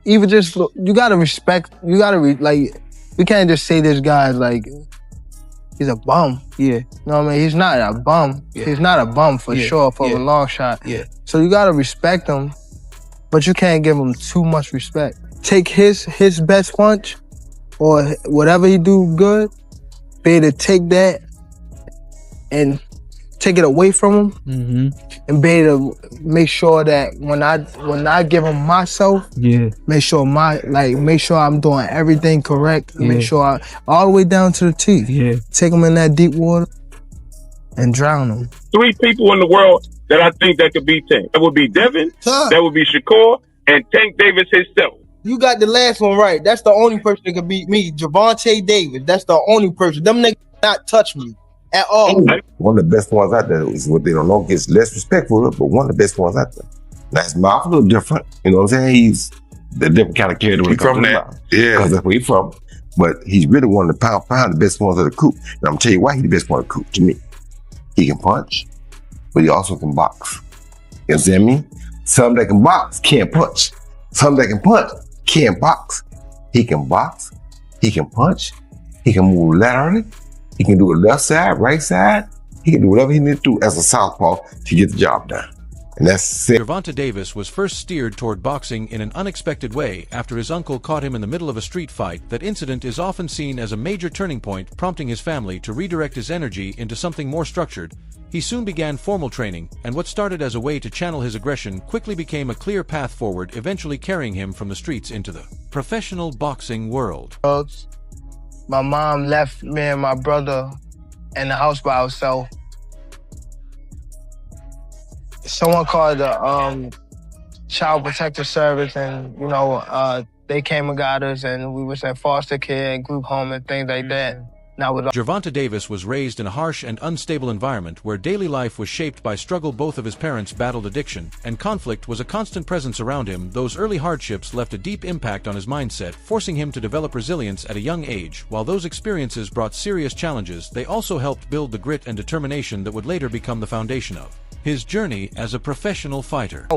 even just look, you gotta respect. You gotta like. We can't just say this guy's like he's a bum. Yeah. You know what I mean? He's not a bum. Yeah. He's not a bum for sure for a long shot. Yeah. So you gotta respect him, but you can't give him too much respect. Take his best punch or whatever he do good, be able to take that and take it away from him, and be able to make sure that when I give him myself, make sure I'm doing everything correct, make sure all the way down to the teeth. Take him in that deep water and drown him. 3 people in the world that I think that could beat Tank. That would be Devin, that would be Shakur, and Tank Davis himself. You got the last one right. That's the only person that can beat me. Gervonta Davis. That's the only person. Them niggas not touch me at all. One of the best ones out there is what they don't know. Gets less respect for it, but one of the best ones out there. Now his mouth a little different. You know what I'm saying? He's a different kind of character when it comes to that. Because that's where he's from. But he's really one of the pound the best ones of the coop. And I'm gonna tell you why he's the best one of the coop to me. He can punch, but he also can box. You understand me? Some that can box can't punch. Some that can punch can't box. He can box, he can punch, he can move laterally, he can do it left side, right side, he can do whatever he needs to do as a southpaw to get the job done. And that's it. Gervonta Davis was first steered toward boxing in an unexpected way after his uncle caught him in the middle of a street fight. That incident is often seen as a major turning point, prompting his family to redirect his energy into something more structured. He soon began formal training, and what started as a way to channel his aggression quickly became a clear path forward, eventually carrying him from the streets into the professional boxing world. My mom left me and my brother in the house by ourselves. Someone called the Child Protective Service, and they came and got us, and we was in foster care, group home, and things like that. Gervonta Davis was raised in a harsh and unstable environment where daily life was shaped by struggle. Both of his parents battled addiction, and conflict was a constant presence around him. Those early hardships left a deep impact on his mindset, forcing him to develop resilience at a young age. While those experiences brought serious challenges, they also helped build the grit and determination that would later become the foundation of his journey as a professional fighter.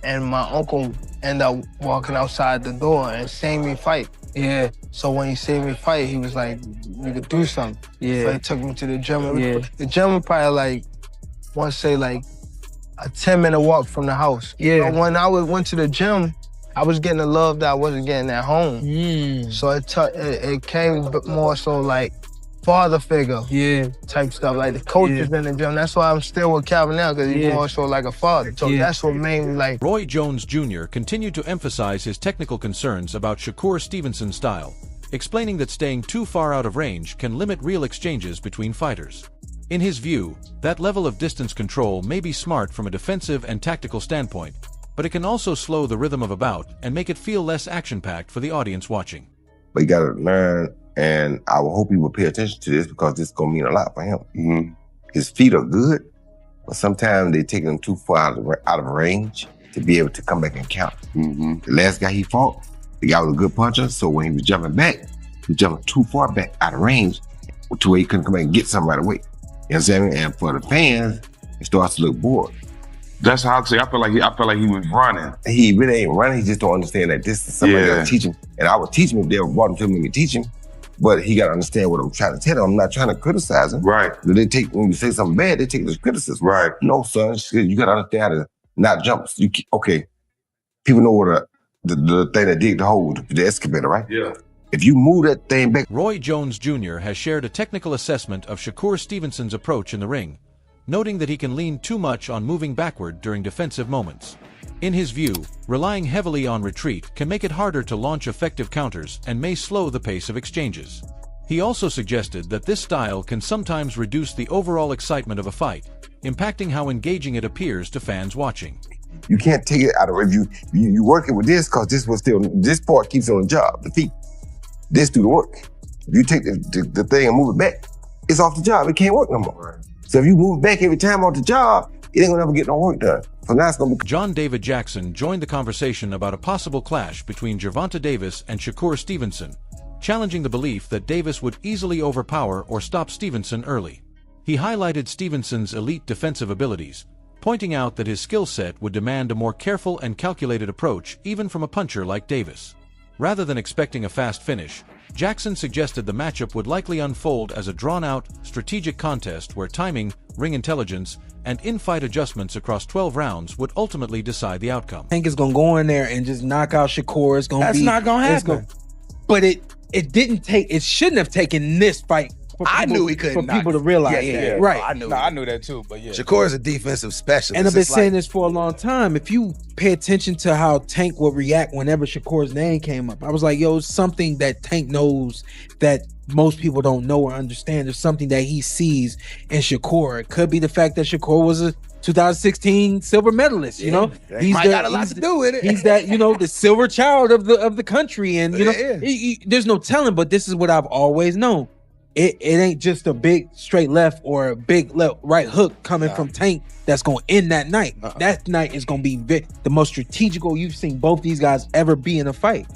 And my uncle ended up walking outside the door and seeing me fight. Yeah. So when he seen me fight, he was like, "You could do something." Yeah. So he took me to the gym. Yeah. The gym was probably like a 10-minute walk from the house. Yeah. When I went to the gym, I was getting the love that I wasn't getting at home. So it came more so like father figure type stuff, like the coaches in the gym. That's why I'm still with Calvin now, because he's more so like a father. So that's what made me like. Roy Jones Jr. continued to emphasize his technical concerns about Shakur Stevenson's style, explaining that staying too far out of range can limit real exchanges between fighters. In his view, that level of distance control may be smart from a defensive and tactical standpoint, but it can also slow the rhythm of a bout and make it feel less action-packed for the audience watching. But you gotta learn, and I will hope he will pay attention to this, because this is gonna mean a lot for him. His feet are good, but sometimes they take him too far out of range to be able to come back and count. The last guy he fought, the guy was a good puncher, so when he was jumping back, he was jumping too far back out of range to where he couldn't come back and get something right away. You know what I'm saying? And for the fans, it starts to look bored. That's how I say. I feel like he was running. He really ain't running. He just don't understand that this is somebody got to teach him. And I would teach him if they brought him to me to teach him. But he got to understand what I'm trying to tell him. I'm not trying to criticize him. Right. When you say something bad, they take it as criticism. Right. No, son, you got to understand how to not jump. Okay, people know what the thing that dig the hole, the excavator, right? Yeah. If you move that thing back. Roy Jones Jr. has shared a technical assessment of Shakur Stevenson's approach in the ring, noting that he can lean too much on moving backward during defensive moments. In his view, relying heavily on retreat can make it harder to launch effective counters and may slow the pace of exchanges. He also suggested that this style can sometimes reduce the overall excitement of a fight, impacting how engaging it appears to fans watching. You can't take it out of review. You working with this, because this part keeps on the job, the feet. This do the work. If you take the thing and move it back, it's off the job. It can't work no more. Right. So if you move back every time off the job, it ain't gonna ever get no work done. So now it's gonna be. John David Jackson joined the conversation about a possible clash between Gervonta Davis and Shakur Stevenson, challenging the belief that Davis would easily overpower or stop Stevenson early. He highlighted Stevenson's elite defensive abilities, pointing out that his skill set would demand a more careful and calculated approach even from a puncher like Davis. Rather than expecting a fast finish, Jackson suggested the matchup would likely unfold as a drawn-out, strategic contest where timing, ring intelligence, and in-fight adjustments across 12 rounds would ultimately decide the outcome. Tank is going to go in there and just knock out Shakur. That's not going to happen. But it shouldn't have taken this fight. I knew he couldn't. For people to realize. Yeah. Right. I knew that too, but yeah. Shakur is a defensive specialist. And I've been saying this for a long time. If you pay attention to how Tank would react whenever Shakur's name came up, I was like, yo, it's something that Tank knows that most people don't know or understand. There's something that he sees in Shakur. It could be the fact that Shakur was a 2016 silver medalist. You know, he's got a lot to do with it. He's that, the silver child of the country, and there's no telling. But this is what I've always known. It ain't just a big straight left or a big right hook coming from Tank that's going to end that night. That night is going to be the most strategical you've seen both these guys ever be in a fight.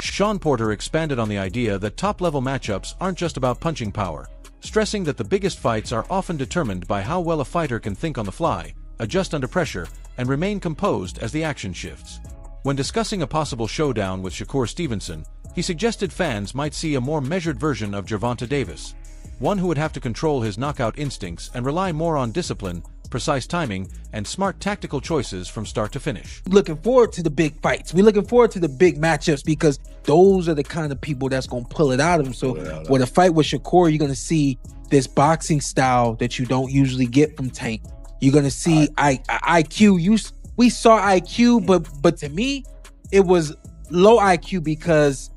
Sean Porter expanded on the idea that top-level matchups aren't just about punching power, stressing that the biggest fights are often determined by how well a fighter can think on the fly, adjust under pressure, and remain composed as the action shifts. When discussing a possible showdown with Shakur Stevenson, he suggested fans might see a more measured version of Gervonta Davis, one who would have to control his knockout instincts and rely more on discipline, precise timing, and smart tactical choices from start to finish. Looking forward to the big fights. We're looking forward to the big matchups because those are the kind of people that's going to pull it out of him. So with a fight with Shakur, you're going to see this boxing style that you don't usually get from Tank. You're going to see IQ. We saw IQ, but to me, it was low IQ because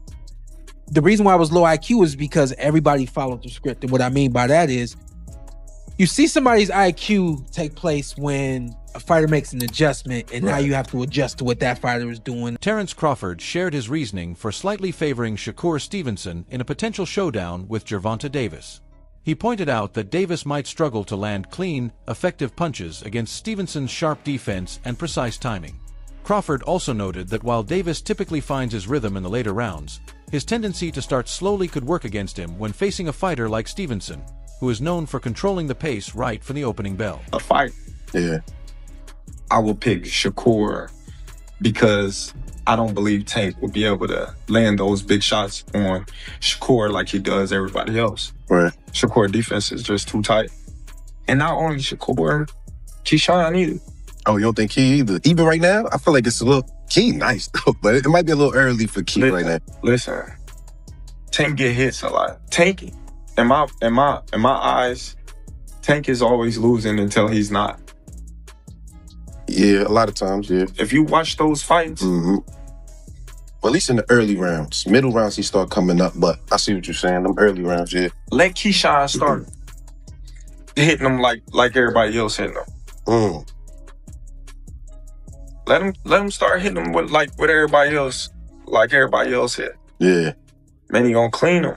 the reason why it was low IQ is because everybody followed the script. And what I mean by that is you see somebody's IQ take place when a fighter makes an adjustment and now you have to adjust to what that fighter is doing. Terrence Crawford shared his reasoning for slightly favoring Shakur Stevenson in a potential showdown with Gervonta Davis. He pointed out that Davis might struggle to land clean, effective punches against Stevenson's sharp defense and precise timing. Crawford also noted that while Davis typically finds his rhythm in the later rounds, his tendency to start slowly could work against him when facing a fighter like Stevenson, who is known for controlling the pace right from the opening bell. A fight. Yeah. I will pick Shakur because I don't believe Tank will be able to land those big shots on Shakur like he does everybody else. Right. Shakur defense is just too tight. And not only Shakur, Keyshawn either. Oh, you don't think Key either? Even right now, I feel like it's a little Key nice though, but it might be a little early for Key right now. Listen, Tank get hits a lot. Tank, in my eyes, Tank is always losing until he's not. Yeah, a lot of times, yeah. If you watch those fights, well, at least in the early rounds, middle rounds he start coming up. But I see what you're saying. Them early rounds, yeah. Let Keyshawn start hitting them like everybody else hitting them. Let him start hitting them with everybody else, like everybody else hit. Yeah. Man, he gonna clean them.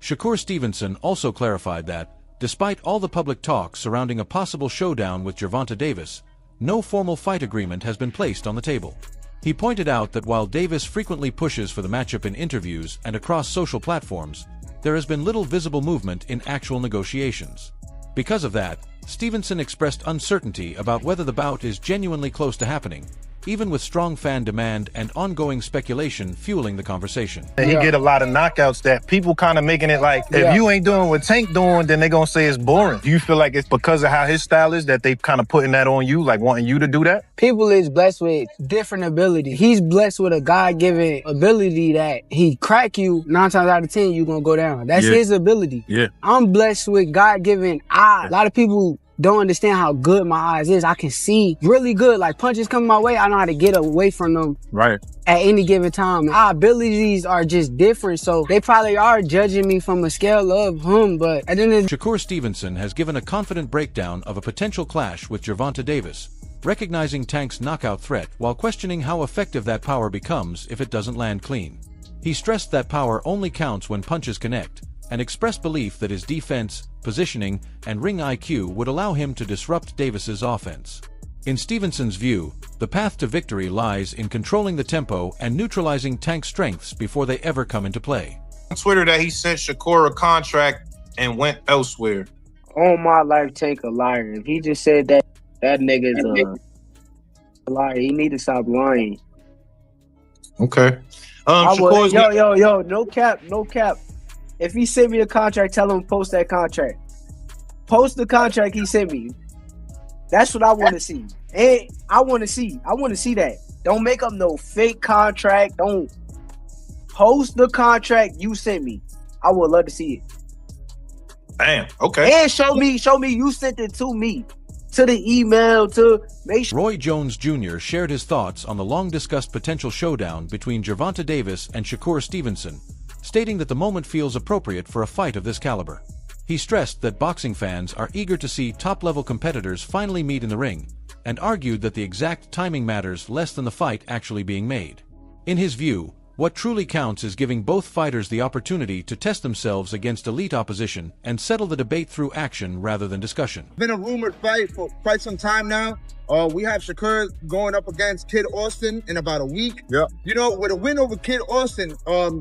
Shakur Stevenson also clarified that, despite all the public talk surrounding a possible showdown with Gervonta Davis, no formal fight agreement has been placed on the table. He pointed out that while Davis frequently pushes for the matchup in interviews and across social platforms, there has been little visible movement in actual negotiations. Because of that, Stevenson expressed uncertainty about whether the bout is genuinely close to happening, even with strong fan demand and ongoing speculation fueling the conversation. And he get a lot of knockouts that people kind of making it like, if you ain't doing what Tank doing, then they gonna say it's boring. Do you feel like it's because of how his style is that they kind of putting that on you, like wanting you to do that? People is blessed with different abilities. He's blessed with a God-given ability that he crack you 9 times out of 10, you gonna go down. That's his ability. Yeah. I'm blessed with God-given eyes. A lot of people don't understand how good my eyes is. I can see really good. Like punches coming my way, I know how to get away from them at any given time. Our abilities are just different, so they probably are judging me from a scale of him, but at the end of the Shakur Stevenson has given a confident breakdown of a potential clash with Gervonta Davis, recognizing Tank's knockout threat while questioning how effective that power becomes if it doesn't land clean. He stressed that power only counts when punches connect, and expressed belief that his defense, positioning, and ring IQ would allow him to disrupt Davis's offense. In Stevenson's view, the path to victory lies in controlling the tempo and neutralizing Tank's strengths before they ever come into play. On Twitter that he sent Shakur a contract and went elsewhere. all my life, Tank a liar. If he just said that That nigga's a liar. He need to stop lying. Okay. I would, Shakur's yo, no cap. If he sent me a contract, tell him to post that contract. Post the contract he sent me. That's what I want to see. And I want to see that. Don't make up no fake contract. Don't post the contract you sent me. I would love to see it. Damn. Okay. And show me you sent it to me. To the email, to make sure. Roy Jones Jr. shared his thoughts on the long-discussed potential showdown between Gervonta Davis and Shakur Stevenson, stating that the moment feels appropriate for a fight of this caliber. He stressed that boxing fans are eager to see top-level competitors finally meet in the ring, and argued that the exact timing matters less than the fight actually being made. In his view, what truly counts is giving both fighters the opportunity to test themselves against elite opposition and settle the debate through action rather than discussion. Been a rumored fight for quite some time now. We have Shakur going up against Kid Austin in about a week. Yeah. You know, with a win over Kid Austin,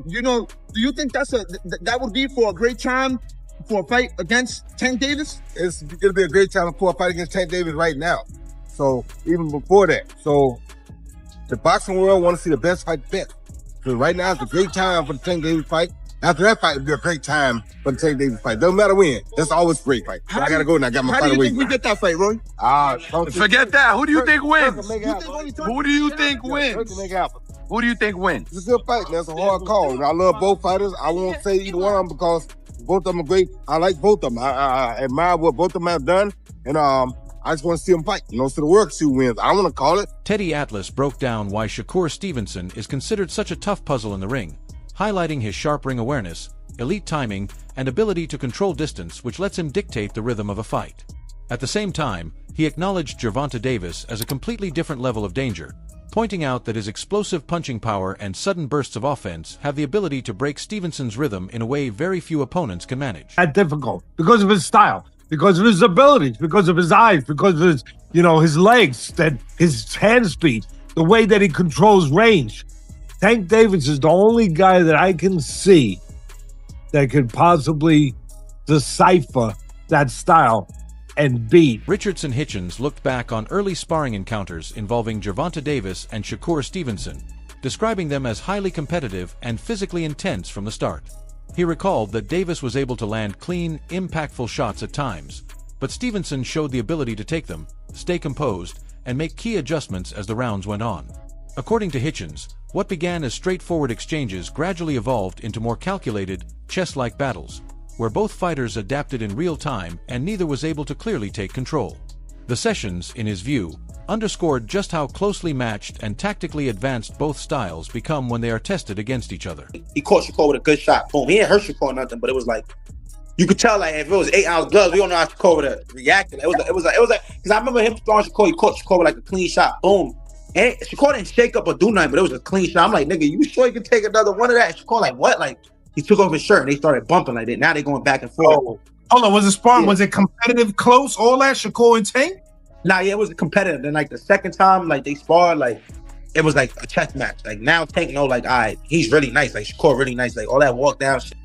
you know, do you think that would be for a great time for a fight against Tank Davis? It's gonna be a great time for a fight against Tank Davis right now. So even before that, so the boxing world want to see the best fight best. So right now it's a great time for the Tank Davis fight. After that fight, it'll be a great time for the Tank Davis fight. Doesn't matter when. That's always a great fight. So I gotta go and I got my fight away. How do you think we get that fight, Roy? Forget that. Who do you think wins? Who do you think wins? Who do you think wins? It's a good fight. That's a hard call. I love both fighters. I won't say either one of them because both of them are great. I like both of them. I admire what both of them have done. And I just want to see them fight. You know, so the work who wins. I don't want to call it. Teddy Atlas broke down why Shakur Stevenson is considered such a tough puzzle in the ring, highlighting his sharp ring awareness, elite timing, and ability to control distance, which lets him dictate the rhythm of a fight. At the same time, he acknowledged Gervonta Davis as a completely different level of danger, pointing out that his explosive punching power and sudden bursts of offense have the ability to break Stevenson's rhythm in a way very few opponents can manage. That's difficult because of his style, because of his abilities, because of his eyes, because of his, his legs, that his hand speed, the way that he controls range. Tank Davis is the only guy that I can see that could possibly decipher that style and beat. Richardson Hitchens looked back on early sparring encounters involving Gervonta Davis and Shakur Stevenson, describing them as highly competitive and physically intense from the start. He recalled that Davis was able to land clean, impactful shots at times, but Stevenson showed the ability to take them, stay composed, and make key adjustments as the rounds went on. According to Hitchens, what began as straightforward exchanges gradually evolved into more calculated, chess-like battles, where both fighters adapted in real time and neither was able to clearly take control. The sessions, in his view, underscored just how closely matched and tactically advanced both styles become when they are tested against each other. He caught Shakur with a good shot. Boom. He didn't hurt Shakur or nothing, but it was like, you could tell, like, if it was 8-ounce gloves, we don't know how Shakur would have reacted. It was like, because I remember him throwing Shakur, he caught Shakur with like a clean shot. Boom. And Shakur didn't shake up or do nothing, but it was a clean shot. I'm like, nigga, you sure you can take another one of that? And Shakur like, what? Like, he took off his shirt and they started bumping like that. Now they going back and forth. Oh. Hold on, was it sparring? Yeah. Was it competitive, close, all that, Shakur and Tank? Nah, yeah, it was competitive. Then like the second time, like they sparred, like it was like a chess match. Like now Tank know, like, all right, he's really nice. Like Shakur really nice. Like all that walk down shit.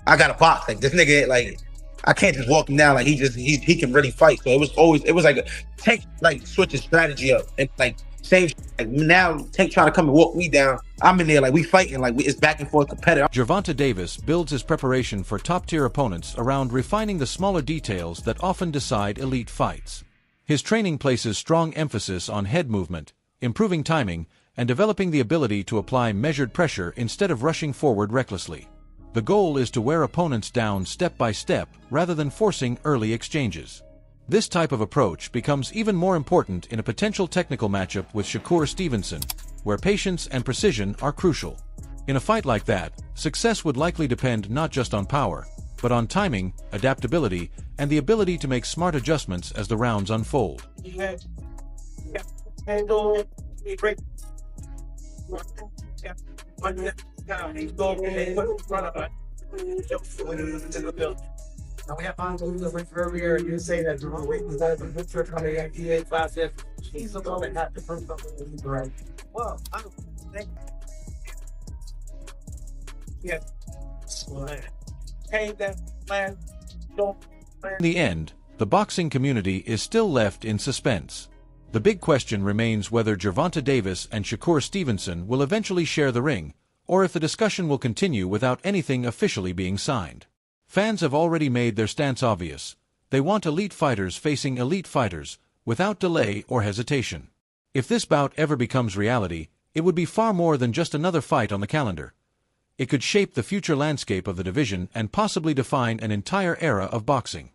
I got a box. Like this nigga, like I can't just walk him down. Like he can really fight. So it was like Tank like switch his strategy up and like same. Like now Tank trying to come and walk me down. I'm in there like we fighting. Like it's back and forth competitive. Gervonta Davis builds his preparation for top-tier opponents around refining the smaller details that often decide elite fights. His training places strong emphasis on head movement, improving timing, and developing the ability to apply measured pressure instead of rushing forward recklessly. The goal is to wear opponents down step by step rather than forcing early exchanges. This type of approach becomes even more important in a potential technical matchup with Shakur Stevenson, where patience and precision are crucial. In a fight like that, success would likely depend not just on power, but on timing, adaptability, and the ability to make smart adjustments as the rounds unfold. Now we have on to the earlier, you say that the weight was that the picture coming at the class. He's a little bit happy for something right. Well, I don't think. Yeah. Hey, that man. In the end, the boxing community is still left in suspense. The big question remains whether Gervonta Davis and Shakur Stevenson will eventually share the ring, or if the discussion will continue without anything officially being signed. Fans have already made their stance obvious. They want elite fighters facing elite fighters, without delay or hesitation. If this bout ever becomes reality, it would be far more than just another fight on the calendar. It could shape the future landscape of the division and possibly define an entire era of boxing.